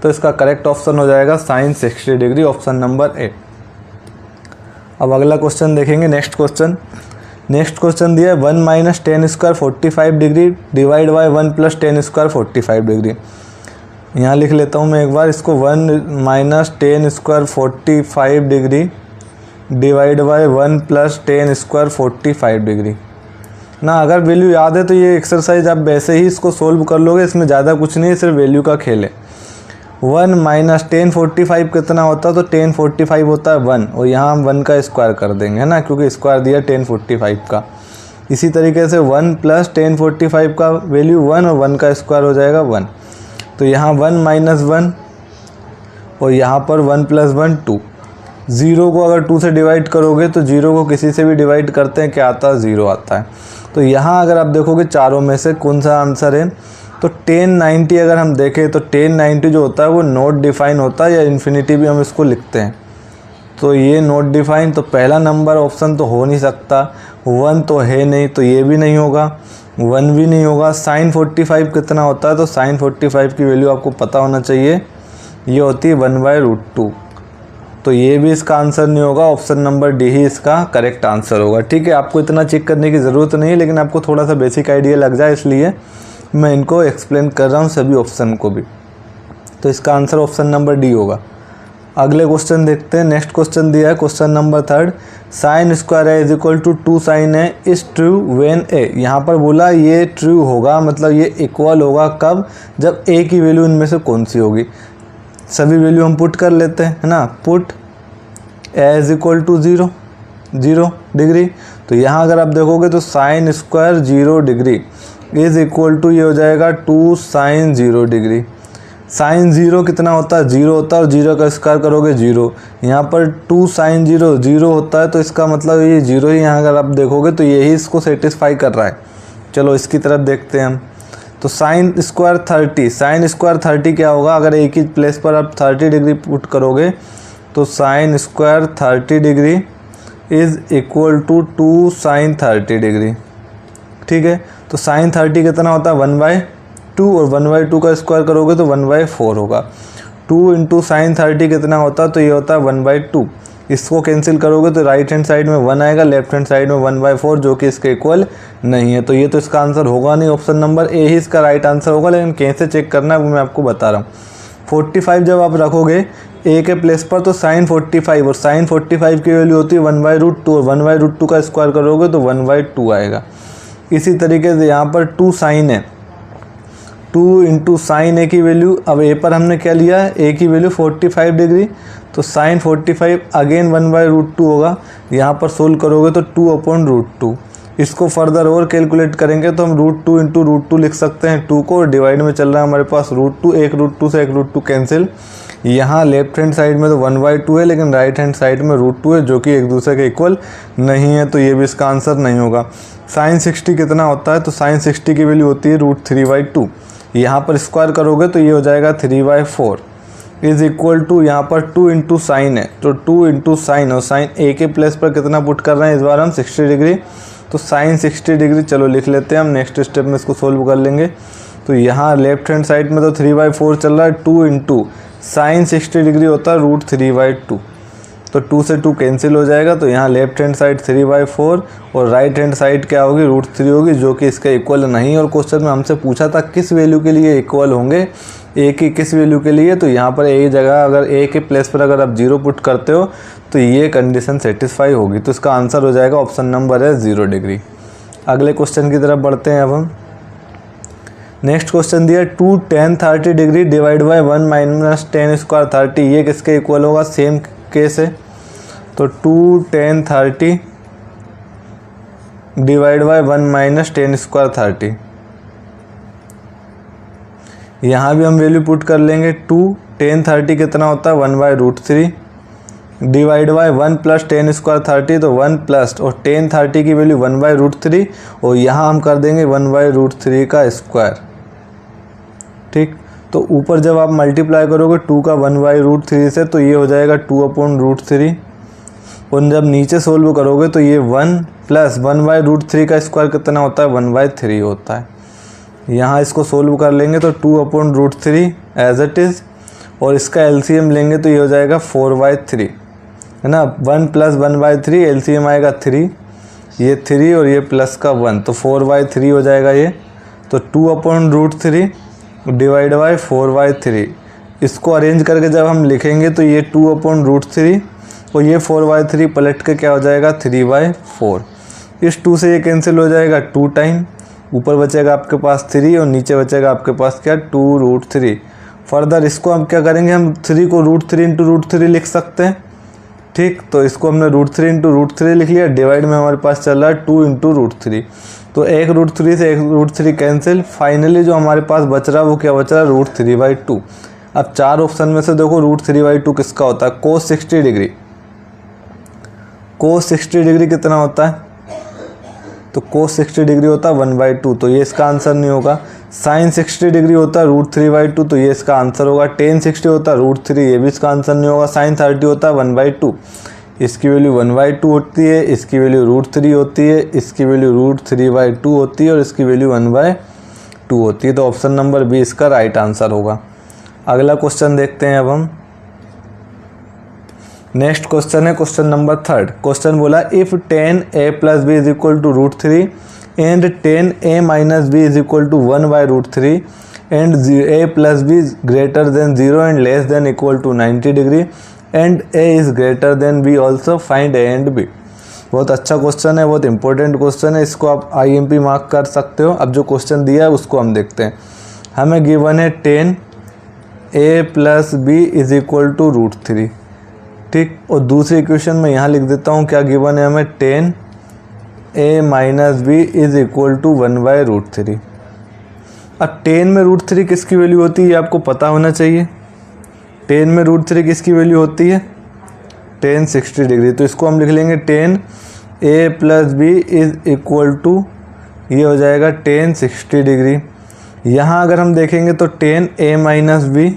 तो इसका करेक्ट ऑप्शन हो जाएगा sin 60 degree, option number A. अब अगला क्वेश्चन देखेंगे। नेक्स्ट क्वेश्चन दिया है 1 minus 10 square 45 degree divide by 1 plus 10 square 45 degree. यहाँ लिख लेता हूँ मैं एक बार इसको, 1 minus 10 square 45 degree divide by 1 plus 10 square 45 degree ना। अगर वैल्यू याद है तो ये एक्सरसाइज आप वैसे ही इसको सोल्व कर लोगे, इसमें ज़्यादा कुछ नहीं है, सिर्फ वैल्यू का खेल है। 1 माइनस 10 45 कितना होता है, तो 10 45 होता है 1, और यहाँ हम 1 का स्क्वायर कर देंगे, है ना, क्योंकि स्क्वायर दिया 10 45 का। इसी तरीके से 1 प्लस टेन 45 का वैल्यू 1 और 1 का स्क्वायर हो जाएगा 1। तो यहाँ 1 माइनस 1 और यहाँ पर 1 प्लस 1 2। 0 को अगर 2 से डिवाइड करोगे तो 0 को किसी से भी डिवाइड करते हैं क्या आता है, 0 आता है। तो यहाँ अगर आप देखोगे चारों में से कौन सा आंसर है, तो 1090 अगर हम देखें तो 1090 जो होता है वो नॉट डिफाइन होता है, या इन्फिनिटी भी हम इसको लिखते हैं। तो ये नॉट डिफाइन, तो पहला नंबर ऑप्शन तो हो नहीं सकता। 1 तो है नहीं, तो ये भी नहीं होगा, 1 भी नहीं होगा। साइन 45 कितना होता है, तो साइन 45 की वैल्यू आपको पता होना चाहिए, ये होती है 1/√2। तो ये भी इसका आंसर नहीं होगा, ऑप्शन नंबर डी ही इसका करेक्ट आंसर होगा। ठीक है, आपको इतना चेक करने की ज़रूरत नहीं है, लेकिन आपको थोड़ा सा बेसिक आइडिया लग जाए इसलिए मैं इनको एक्सप्लेन कर रहा हूँ सभी ऑप्शन को भी। तो इसका आंसर ऑप्शन नंबर डी होगा। अगले क्वेश्चन देखते हैं। नेक्स्ट क्वेश्चन दिया है question number 3, sine square A is equal to 2 sine A is true when A. यहाँ पर बोला ये ट्रू होगा, मतलब ये इक्वल होगा कब, जब ए की वैल्यू इनमें से कौन सी होगी। सभी वैल्यू हम पुट कर लेते हैं, है ना। Put A is equal to 0 degree. तो यहाँ अगर आप देखोगे तो sine square 0 degree is equal to ये हो जाएगा 2 साइन 0 डिग्री। साइन 0 कितना होता है, 0 होता है, और 0 का स्क्वायर करोगे 0। यहाँ पर 2 साइन 0 होता है, तो इसका मतलब ये 0 ही यहाँ अगर आप देखोगे तो यही इसको सेटिस्फाई कर रहा है। चलो इसकी तरफ देखते हैं हम। तो साइन स्क्वायर 30, साइन स्क्वायर 30 क्या होगा, अगर एक ही प्लेस पर आप 30 डिग्री पुट करोगे तो sine square 30 degree is equal to 2 sine 30 degree. ठीक है, तो साइन 30 कितना होता है 1/2, और 1/2 का स्क्वायर करोगे तो 1/4 होगा। 2 इंटू साइन 30 कितना होता है, तो ये होता है 1/2। इसको कैंसिल करोगे तो राइट हैंड साइड में 1 आएगा, लेफ्ट हैंड साइड में 1/4, जो कि इसके इक्वल नहीं है। तो ये तो इसका आंसर होगा नहीं, ऑप्शन नंबर ए ही इसका राइट आंसर होगा। लेकिन कैसे चेक करना है वो मैं आपको बता रहा हूँ। 45 जब आप रखोगे ए के प्लेस पर तो साइन 45, और साइन 45 की वैल्यू होती है 1/√2, और 1/√2 का स्क्वायर करोगे तो 1/2 आएगा। इसी तरीके से यहाँ पर 2 साइन है, 2 इंटू साइन ए की वैल्यू, अब ए पर हमने क्या लिया है, ए की वैल्यू 45 डिग्री, तो साइन 45 अगेन 1/√2 होगा। यहाँ पर सोल्व करोगे तो 2/√2। इसको फर्दर और कैलकुलेट करेंगे तो हम √2 इंटू √2 लिख सकते हैं। 2 को डिवाइड में चल रहा है हमारे पास √2, एक √2 से एक √2 कैंसिल। यहाँ लेफ्ट हैंड साइड में तो 1/2 है, लेकिन राइट हैंड साइड में √2 है, जो कि एक दूसरे के इक्वल नहीं है, तो ये भी इसका आंसर नहीं होगा। साइन 60 कितना होता है, तो साइन 60 की वैल्यू होती है √3/2। यहाँ पर स्क्वायर करोगे तो ये हो जाएगा 3/4 इज इक्वल टू, यहाँ पर 2 इंटू साइन है, तो 2 इंटू साइन, और साइन ए के प्लेस पर कितना पुट कर रहे हैं इस बार हम 60 डिग्री, तो साइन 60 डिग्री चलो लिख लेते हैं हम। नेक्स्ट स्टेप में इसको सोल्व कर लेंगे। तो यहाँ लेफ्ट हैंड साइड में तो 3/4 चल रहा है, 2 इंटू साइन 60 डिग्री होता है √3/2, तो 2 से 2 कैंसिल हो जाएगा। तो यहाँ लेफ्ट हैंड साइड 3/4 और राइट हैंड साइड क्या होगी, √3 होगी, जो कि इसका इक्वल नहीं। और क्वेश्चन में हमसे पूछा था किस वैल्यू के लिए इक्वल होंगे, ए की किस वैल्यू के लिए, तो यहाँ पर ए जगह अगर ए के प्लेस पर अगर आप 0 पुट करते हो तो ये कंडीशन सेटिस्फाई होगी। तो इसका आंसर हो जाएगा ऑप्शन नंबर है 0 डिग्री। अगले क्वेश्चन की तरफ बढ़ते हैं अब हम। नेक्स्ट क्वेश्चन दिया 2 tan 30 degree divide by 1 minus ten square 30, ये किसके इक्वल होगा, सेम केस है। तो 2 tan 30 divide by 1 minus ten square 30, यहाँ भी हम वैल्यू पुट कर लेंगे। 2 tan 30 कितना होता है 1/√3 divide by 1 plus ten square 30, तो 1 प्लस और tan 30 की वैल्यू 1/√3, और यहाँ हम कर देंगे 1/√3 का स्क्वायर। ठीक, तो ऊपर जब आप मल्टीप्लाई करोगे 2 का 1/√3 से, तो ये हो जाएगा 2/√3, और जब नीचे सोल्व करोगे तो ये 1 प्लस 1/√3 का स्क्वायर कितना होता है 1/3 होता है। यहाँ इसको सोल्व कर लेंगे तो 2/√3 एज इट इज़, और इसका एलसीएम लेंगे तो ये हो जाएगा 4/3, है ना। 1 प्लस 1/3 एलसीएम आएगा 3, ये 3 और ये प्लस का 1, तो 4/3 हो जाएगा ये। तो 2/√3 डिवाइड बाई 4/3, इसको अरेंज करके जब हम लिखेंगे तो ये 2/√3 और ये 4/3 पलट के क्या हो जाएगा 3/4। इस 2 से ये कैंसिल हो जाएगा 2 टाइम, ऊपर बचेगा आपके पास 3 और नीचे बचेगा आपके पास क्या 2√3। फर्दर इसको हम क्या करेंगे, हम 3 को √3 इंटू √3 लिख सकते हैं, ठीक, तो इसको हमने √3 इंटू √3 लिख लिया। डिवाइड में हमारे पास चल रहा है 2 इंटू √3, तो एक √3 से एक √3 कैंसिल। फाइनली जो हमारे पास बच रहा है वो क्या बच रहा है, √3/2। अब 4 ऑप्शन में से देखो √3/2 किसका होता है, cos 60 डिग्री। cos 60 डिग्री कितना होता है, तो cos 60 डिग्री होता है 1/2, तो ये इसका आंसर नहीं होगा। sin 60 डिग्री होता है √3/2, तो ये इसका आंसर होगा। tan 60 होता है √3, ये भी इसका आंसर नहीं होगा। sin 30 होता है 1/2, इसकी वैल्यू 1/2 होती है, इसकी वैल्यू √3 होती है, इसकी वैल्यू √3/2 होती है और इसकी वैल्यू 1/2 होती है। तो ऑप्शन नंबर बी इसका राइट आंसर होगा। अगला क्वेश्चन देखते हैं अब हम। नेक्स्ट क्वेश्चन है क्वेश्चन नंबर 3। क्वेश्चन बोला if 10a + b = √3 and 10a - b = 1/√3 and a + b greater than 0 and less than equal to 90 degree and a is greater than b also, find a and b। बहुत अच्छा question है, बहुत important question है, इसको आप IMP mark कर सकते हो। अब जो क्वेश्चन दिया है उसको हम देखते हैं। हमें गिवन है 10a + b = √3, ठीक, और दूसरी इक्वेशन में यहाँ लिख देता हूँ क्या गिवन है हमें, 10a - b = 1/√3। अब 10 में √3 किसकी वैल्यू होती है ये आपको पता होना चाहिए। 10 में √3 किसकी वैल्यू होती है, tan 60 डिग्री। तो इसको हम लिख लेंगे 10a + b = ये हो जाएगा tan 60 डिग्री। यहाँ अगर हम देखेंगे तो 10a - b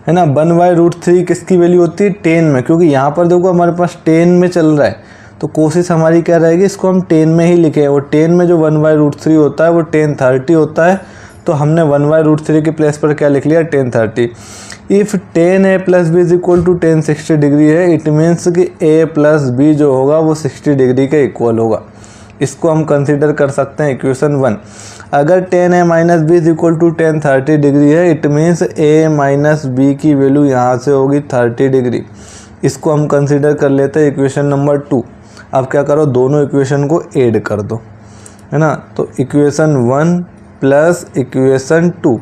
है ना, 1/√3 किसकी वैल्यू होती है, 10 में, क्योंकि यहाँ पर देखो हमारे पास 10 में चल रहा है, तो कोशिश हमारी क्या रहेगी, इसको हम 10 में ही लिखें। और 10 में जो 1/√3 होता है वो tan 30 होता है, तो हमने 1/√3 के प्लेस पर क्या लिख लिया, tan 30। If 10a + b = tan 60 degree है, इट मीन्स कि a + b जो होगा वो 60 डिग्री के इक्वल होगा। इसको हम कंसीडर कर सकते हैं इक्वेशन 1। अगर 10a - b = tan 30 डिग्री है, इट मीन्स a - b की वैल्यू यहाँ से होगी 30 डिग्री। इसको हम कंसीडर कर लेते हैं इक्वेशन नंबर 2। अब क्या करो, दोनों इक्वेशन को ऐड कर दो, है ना, तो इक्वेशन 1 प्लस इक्वेशन 2।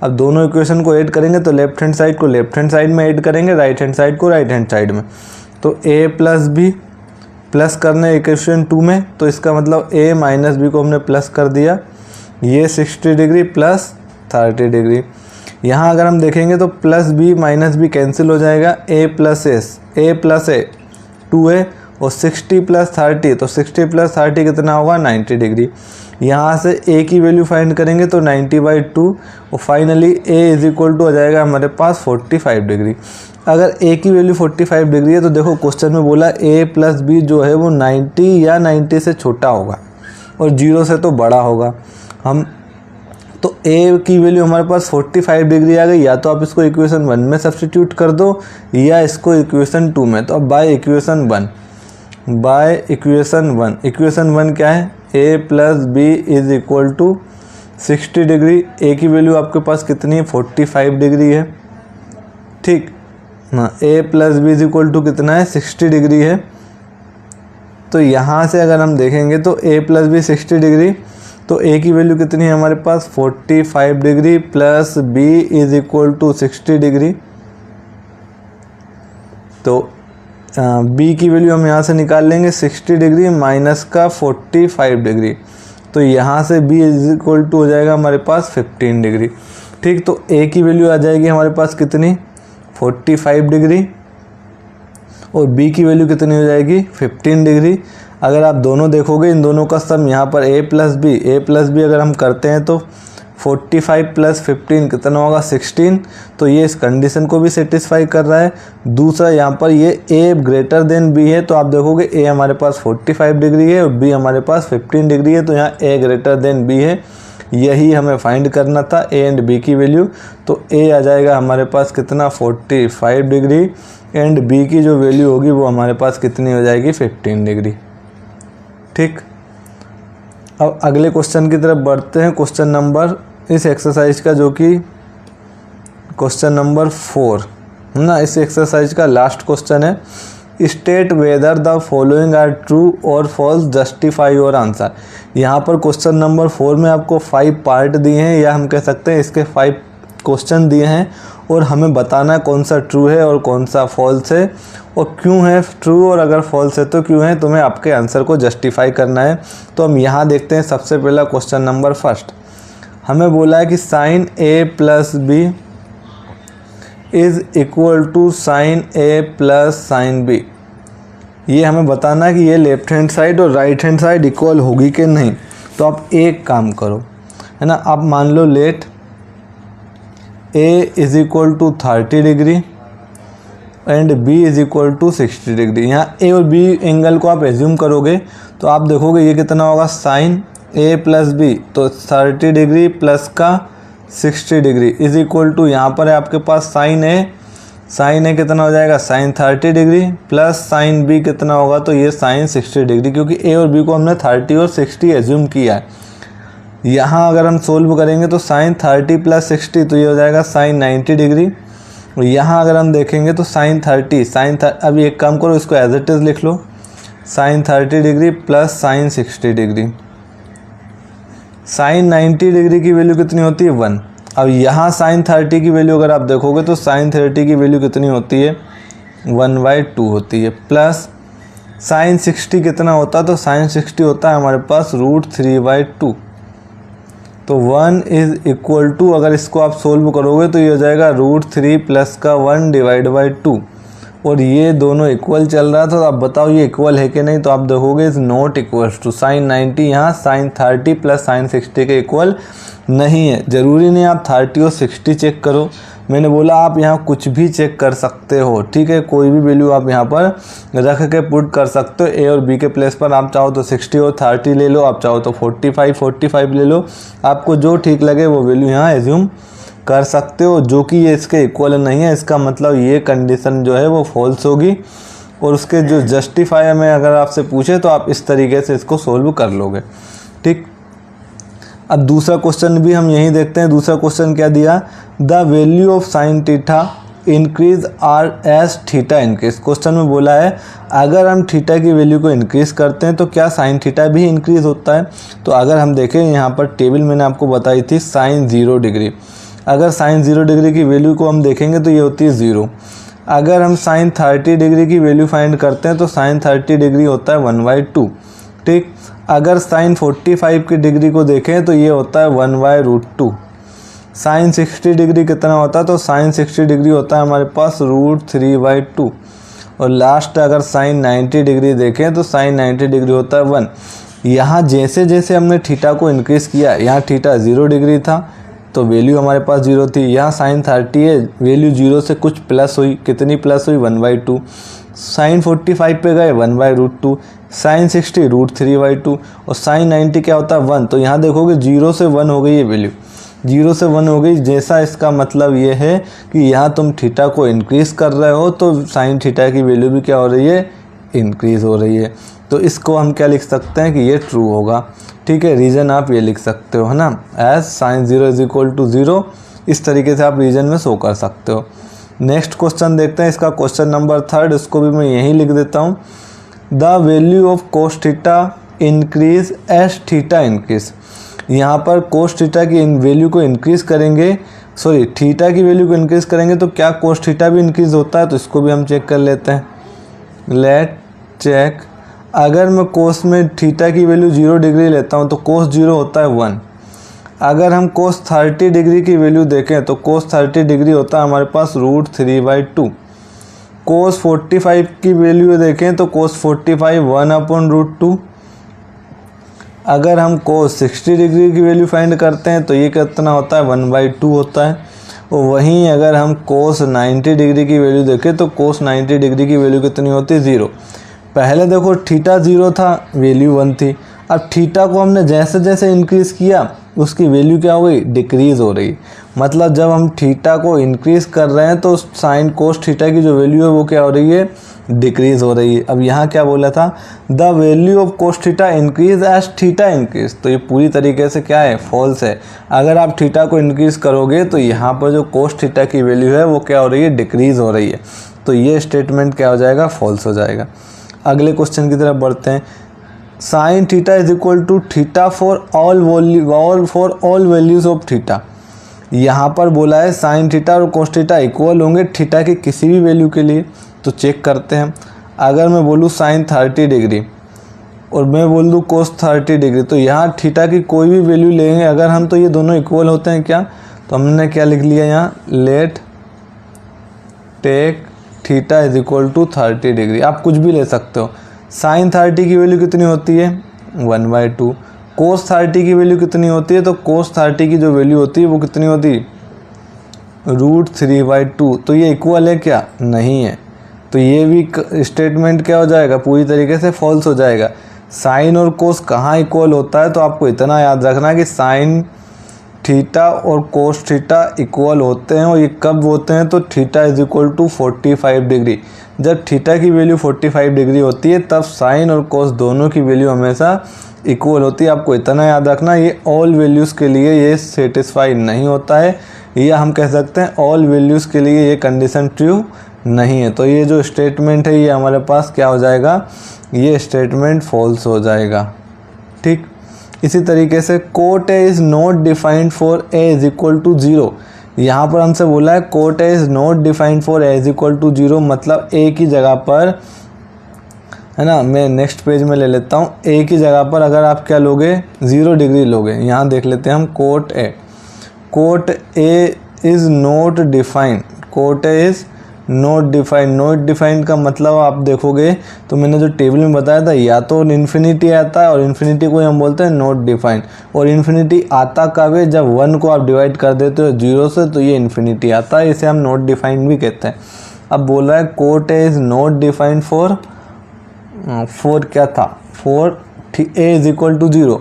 अब दोनों इक्वेशन को ऐड करेंगे तो लेफ्ट हैंड साइड को लेफ्ट हैंड साइड में ऐड करेंगे, राइट हैंड साइड को राइट हैंड साइड में। तो a + b प्लस करने इक्वेशन 2 में, तो इसका मतलब a - b को हमने प्लस कर दिया, ये 60 डिग्री प्लस 30 डिग्री। यहाँ अगर हम देखेंगे तो प्लस b - b कैंसिल हो जाएगा, a + a 2a और 60 + 30, तो 60 + 30 कितना होगा, 90 डिग्री। यहाँ से a की वैल्यू फाइंड करेंगे तो 90/2 और फाइनली a = हो जाएगा हमारे पास 45 डिग्री। अगर a की वैल्यू 45 डिग्री है तो देखो क्वेश्चन में बोला a + b जो है वो 90 या 90 से छोटा होगा और 0 से तो बड़ा होगा। हम तो a की वैल्यू हमारे पास 45 डिग्री आ गई, या तो आप इसको इक्वेशन 1 में सब्सटीट्यूट कर दो या इसको इक्वेशन 2 में। तो अब बाय इक्वेशन 1, इक्वेशन 1 क्या है, a + b = 60 डिग्री। a की वैल्यू आपके पास कितनी है, 45 डिग्री है, ठीक ना। a + b = कितना है, 60 डिग्री है। तो यहाँ से अगर हम देखेंगे तो a + b 60 डिग्री, तो a की वैल्यू कितनी है हमारे पास, 45 डिग्री प्लस b = 60 डिग्री। तो b की वैल्यू हम यहाँ से निकाल लेंगे, 60 डिग्री माइनस का 45 डिग्री, तो यहाँ से b = हो जाएगा हमारे पास 15 डिग्री, ठीक। तो a की वैल्यू आ जाएगी हमारे पास कितनी, 45 डिग्री और b की वैल्यू कितनी हो जाएगी, 15 डिग्री। अगर आप दोनों देखोगे, इन दोनों का सम यहाँ पर a + b अगर हम करते हैं तो 45 + 15 कितना होगा, 16। तो ये इस कंडीशन को भी सेटिस्फाई कर रहा है। दूसरा यहाँ पर ये a > b है, तो आप देखोगे a हमारे पास 45 डिग्री है और b हमारे पास 15 डिग्री है, तो यहाँ a > b है। यही हमें फाइंड करना था a एंड b की वैल्यू। तो a आ जाएगा हमारे पास कितना, 45 डिग्री एंड b की जो वैल्यू होगी वो हमारे पास कितनी हो जाएगी, 15 डिग्री, ठीक। अब अगले क्वेश्चन की तरफ बढ़ते हैं, क्वेश्चन नंबर इस एक्सरसाइज का, जो कि क्वेश्चन नंबर 4 है ना, इस एक्सरसाइज का लास्ट क्वेश्चन है। State whether the following are true और फॉल्स, जस्टिफाई योर आंसर। यहाँ पर क्वेश्चन नंबर 4 में आपको 5 पार्ट दिए हैं, या हम कह सकते हैं इसके 5 क्वेश्चन दिए हैं और हमें बताना है कौन सा ट्रू है और कौन सा फॉल्स है और क्यों है ट्रू और अगर फॉल्स है तो क्यों है। तुम्हें आपके आंसर को जस्टिफाई करना है। तो हम यहाँ देखते हैं सबसे पहला क्वेश्चन नंबर फर्स्ट। हमें बोला है कि sine A plus B is equal to sine A plus sine B. ये हमें बताना है कि ये लेफ्ट हैंड साइड और राइट हैंड साइड इक्वल होगी कि नहीं। तो आप एक काम करो, है ना, आप मान लो let A is equal to 30 degree and B is equal to 60 degree. यहाँ ए और बी एंगल को आप एज्यूम करोगे तो आप देखोगे ये कितना होगा, साइन ए प्लस बी, तो 30 डिग्री प्लस का 60 डिग्री इज़ इक्वल टू, यहाँ पर है आपके पास साइन ए कितना हो जाएगा, sine 30 degree plus sine B कितना होगा, तो ये साइन 60 डिग्री, क्योंकि ए और बी को हमने 30 और 60 एज्यूम किया है। यहाँ अगर हम सोल्व करेंगे तो साइन 30 प्लस 60 तो ये हो जाएगा साइन 90 डिग्री। यहाँ अगर हम देखेंगे तो साइन 30 अभी एक काम करो, इसको एज इट इज़ लिख लो, sine 30 degree plus sine 60 degree. Sine 90 degree की वैल्यू कितनी होती है, 1। अब यहाँ साइन 30 की वैल्यू अगर आप देखोगे तो साइन 30 की वैल्यू कितनी होती है, 1/2 होती है। प्लस साइन 60 कितना होता है, तो साइन 60 होता है हमारे पास √3/2। तो 1 इज़ इक्वल टू, अगर इसको आप सोल्व करोगे तो ये हो जाएगा √3 प्लस का 1 डिवाइड बाई 2, और ये दोनों इक्वल चल रहा था। तो आप बताओ ये इक्वल है कि नहीं। तो आप देखोगे is not equals to, sine 90 यहाँ साइन 30 प्लस साइन 60 के इक्वल नहीं है। ज़रूरी नहीं आप 30 और 60 चेक करो, मैंने बोला आप यहाँ कुछ भी चेक कर सकते हो, ठीक है, कोई भी वैल्यू आप यहाँ पर रख के पुट कर सकते हो। ए और बी के प्लेस पर आप चाहो तो 60 और 30 ले लो, आप चाहो तो 45 ले लो, आपको जो ठीक लगे वो वैल्यू यहाँ एज्यूम कर सकते हो। जो कि ये इसके इक्वल नहीं है, इसका मतलब ये कंडीशन जो है वो फॉल्स होगी। और उसके जो जस्टिफाई में अगर आपसे पूछे तो आप इस तरीके से इसको सोल्व कर लोगे, ठीक। अब दूसरा क्वेश्चन भी हम यही देखते हैं। दूसरा क्वेश्चन क्या दिया, the value of sine theta increase are as theta increase. Question में बोला है अगर हम थीटा की वैल्यू को इंक्रीज करते हैं तो क्या साइन थीटा भी इंक्रीज होता है। तो अगर हम देखें यहाँ पर टेबल मैंने आपको बताई थी साइन 0 डिग्री, अगर साइन 0 डिग्री की वैल्यू को हम देखेंगे तो ये होती है 0। अगर हम साइन 30 डिग्री की वैल्यू फाइंड करते हैं तो साइन 30 डिग्री होता है 1/2, ठीक। अगर साइन 45 की डिग्री को देखें तो ये होता है 1/√2। साइन 60 डिग्री कितना होता है, तो साइन 60 डिग्री होता है हमारे पास √3/2। और लास्ट अगर साइन 90 डिग्री देखें तो साइन 90 डिग्री होता है 1। यहाँ जैसे जैसे हमने थीटा को इंक्रीज़ किया, यहाँ थीटा 0 डिग्री था तो वैल्यू हमारे पास 0 थी। यहाँ साइन 30 है, वैल्यू 0 से कुछ प्लस हुई, कितनी प्लस हुई, 1/2। साइन 45 पे गए 1/√2, साइन 60 √3/2 और साइन 90 क्या होता है 1। तो यहाँ देखोगे 0 से 1 हो गई ये वैल्यू, 0 से 1 हो गई। जैसा इसका मतलब ये है कि यहाँ तुम थीटा को इंक्रीज़ कर रहे हो तो साइन थीटा की वैल्यू भी क्या हो रही है, इंक्रीज़ हो रही है। तो इसको हम क्या लिख सकते हैं कि ये ट्रू होगा, ठीक है। रीज़न आप ये लिख सकते हो, है ना, as sine 0 is equal to 0। इस तरीके से आप रीज़न में शो कर सकते हो। नेक्स्ट क्वेश्चन देखते हैं, इसका क्वेश्चन नंबर 3, इसको भी मैं यहीं लिख देता हूँ। The value of cos theta increase as theta increase. यहाँ पर कोस थीटा की वैल्यू को इंक्रीज़ करेंगे, सॉरी थीटा की वैल्यू को इंक्रीज़ करेंगे तो क्या कोस थीटा भी इंक्रीज़ होता है। तो इसको भी हम चेक कर लेते हैं, लेट चेक। अगर मैं कोस में थीटा की वैल्यू 0 डिग्री लेता हूँ तो कोस 0 होता है 1। अगर हम कोस 30 डिग्री की वैल्यू देखें तो कोस 30 डिग्री होता है हमारे पास √3/2। कोस 45 की वैल्यू देखें तो कोस 45 1/√2। अगर हम कोस 60 डिग्री की वैल्यू फाइंड करते हैं तो ये कितना होता है, 1/2 होता है। और वहीं अगर हम कोस 90 डिग्री की वैल्यू देखें तो कोस 90 डिग्री की वैल्यू कितनी होती है, 0। पहले देखो थीटा 0 था, वैल्यू 1 थी। अब थीटा को हमने जैसे जैसे इंक्रीज़ किया उसकी वैल्यू क्या हो गई, डिक्रीज़ हो रही। मतलब जब हम थीटा को इंक्रीज़ कर रहे हैं तो साइन कोस थीटा की जो वैल्यू है वो क्या हो रही है, डिक्रीज़ हो रही है। अब यहाँ क्या बोला था, the value of cos theta increase as theta increase. तो ये पूरी तरीके से क्या है, फॉल्स है। अगर आप थीटा को इंक्रीज़ करोगे तो यहाँ पर जो कोस थीटा की वैल्यू है वो क्या हो रही है, डिक्रीज़ हो रही है। तो ये स्टेटमेंट क्या हो जाएगा, फॉल्स हो जाएगा। अगले क्वेश्चन की तरफ बढ़ते हैं। Sine theta is equal to theta for all values of theta. यहाँ पर बोला है साइन थीटा और कोस थीटा इक्वल होंगे थीटा की किसी भी वैल्यू के लिए। तो चेक करते हैं। अगर मैं बोलूँ साइन 30 डिग्री और मैं बोल दूँ कोस 30 डिग्री, तो यहाँ थीटा की कोई भी वैल्यू लेंगे अगर हम, तो ये दोनों इक्वल होते हैं क्या? तो हमने क्या लिख लिया यहाँ, let take theta is equal to 30 degree. आप कुछ भी ले सकते हो। साइन 30 की वैल्यू कितनी होती है? 1/2। कोस 30 की वैल्यू कितनी होती है? तो कोस 30 की जो वैल्यू होती है वो कितनी होती है? √3/2। तो ये इक्वल है क्या? नहीं है। तो ये भी स्टेटमेंट क्या हो जाएगा? पूरी तरीके से फॉल्स हो जाएगा। साइन और कोस कहाँ इक्वल होता है? तो आपको इतना याद रखना कि साइन थीटा और कोस थीटा इक्वल होते हैं। और ये कब होते हैं? तो theta is equal to 45 degree. जब थीटा की वैल्यू 45 डिग्री होती है तब साइन और कोस दोनों की वैल्यू हमेशा इक्वल होती है। आपको इतना याद रखना, ये ऑल वैल्यूज़ के लिए ये सेटिस्फाई नहीं होता है, या हम कह सकते हैं ऑल वैल्यूज़ के लिए ये कंडीशन ट्रू नहीं है। तो ये जो स्टेटमेंट है ये हमारे पास क्या हो जाएगा? ये स्टेटमेंट फॉल्स हो जाएगा। ठीक, इसी तरीके से cot A is not defined for A is equal to 0। यहाँ पर हमसे बोला है cot A is not defined for A is equal to 0, मतलब ए की जगह पर, है ना, मैं नेक्स्ट पेज में ले लेता हूँ। ए की जगह पर अगर आप क्या लोगे? 0 डिग्री लोगे। यहाँ देख लेते हैं हम coat A is not defined. Coat A is not defined. Not defined का मतलब आप देखोगे तो मैंने जो टेबल में बताया था, या तो इन्फिनिटी आता है और इन्फिनिटी को हम बोलते हैं नॉट डिफाइंड। और इन्फिनिटी आता कब है? जब 1 को आप डिवाइड कर देते हो 0 से, तो ये इन्फिनिटी आता है, इसे हम नॉट डिफाइंड भी कहते हैं। अब बोल रहा है cot A is not defined for क्या था? For A is equal to 0।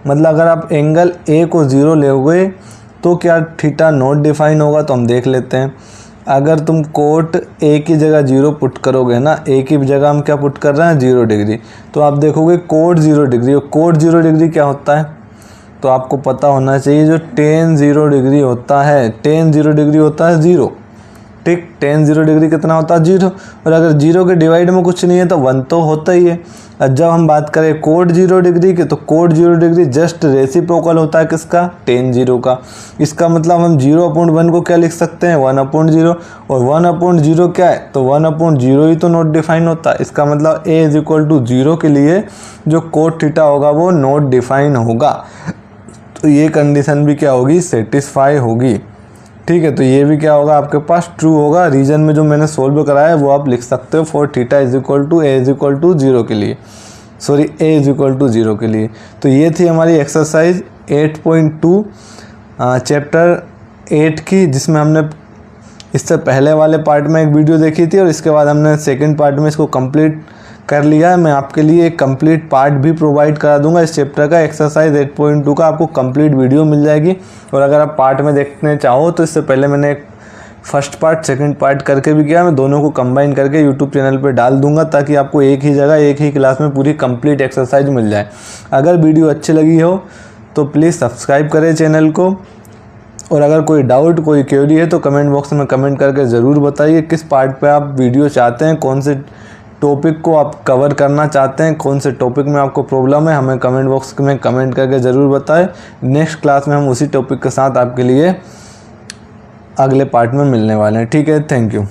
मतलब अगर आप एंगल ए को 0 लोगे तो क्या थीटा नॉट डिफाइन होगा? तो हम देख लेते हैं। अगर तुम कोट ए की जगह 0 पुट करोगे ना, ए की जगह हम क्या पुट कर रहे हैं? 0 डिग्री। तो आप देखोगे कोट 0 डिग्री, और कोट 0 डिग्री क्या होता है? तो आपको पता होना चाहिए जो tan 0 डिग्री होता है, tan 0 डिग्री होता है 0। ठीक, tan 0 डिग्री कितना होता है? 0। और अगर 0 के डिवाइड में कुछ नहीं है तो 1 तो होता ही है। और जब हम बात करें कोट 0 डिग्री की, तो कोट 0 डिग्री जस्ट रेसिप्रोकल होता है किसका? tan 0 का। इसका मतलब हम 0/1 को क्या लिख सकते हैं? 1/0। और 1/0 क्या है? तो 1/0 ही तो नॉट डिफाइन होता है। इसका मतलब a इज इक्वल टू 0 के लिए जो कोट थीटा होगा वो नॉट डिफाइन होगा। तो ये कंडीशन भी क्या होगी? सेटिस्फाई होगी। ठीक है, तो ये भी क्या होगा? आपके पास ट्रू होगा। रीजन में जो मैंने सोल्व कराया है वो आप लिख सकते हो for theta is equal to A is equal to 0 के लिए, sorry A is equal to 0 के लिए। तो ये थी हमारी एक्सरसाइज 8.2 चैप्टर 8 की, जिसमें हमने इससे पहले वाले पार्ट में एक वीडियो देखी थी और इसके बाद हमने सेकेंड पार्ट में इसको कंप्लीट कर लिया है। मैं आपके लिए एक कंप्लीट पार्ट भी प्रोवाइड करा दूंगा इस चैप्टर का। एक्सरसाइज 8.2 का आपको कंप्लीट वीडियो मिल जाएगी। और अगर आप पार्ट में देखने चाहो तो इससे पहले मैंने एक फर्स्ट पार्ट सेकंड पार्ट करके भी किया। मैं दोनों को कंबाइन करके यूट्यूब चैनल पे डाल दूंगा ताकि आपको एक ही जगह एक ही क्लास में पूरी कंप्लीट एक्सरसाइज मिल जाए। अगर वीडियो अच्छी लगी हो तो प्लीज़ सब्सक्राइब करें चैनल को। और अगर कोई डाउट कोई क्वेरी है तो कमेंट बॉक्स में कमेंट करके ज़रूर बताइए किस पार्ट पे आप वीडियो चाहते हैं, कौन से टॉपिक को आप कवर करना चाहते हैं, कौन से टॉपिक में आपको प्रॉब्लम है, हमें कमेंट बॉक्स में कमेंट करके ज़रूर बताएं। नेक्स्ट क्लास में हम उसी टॉपिक के साथ आपके लिए अगले पार्ट में मिलने वाले हैं। ठीक है, थैंक यू।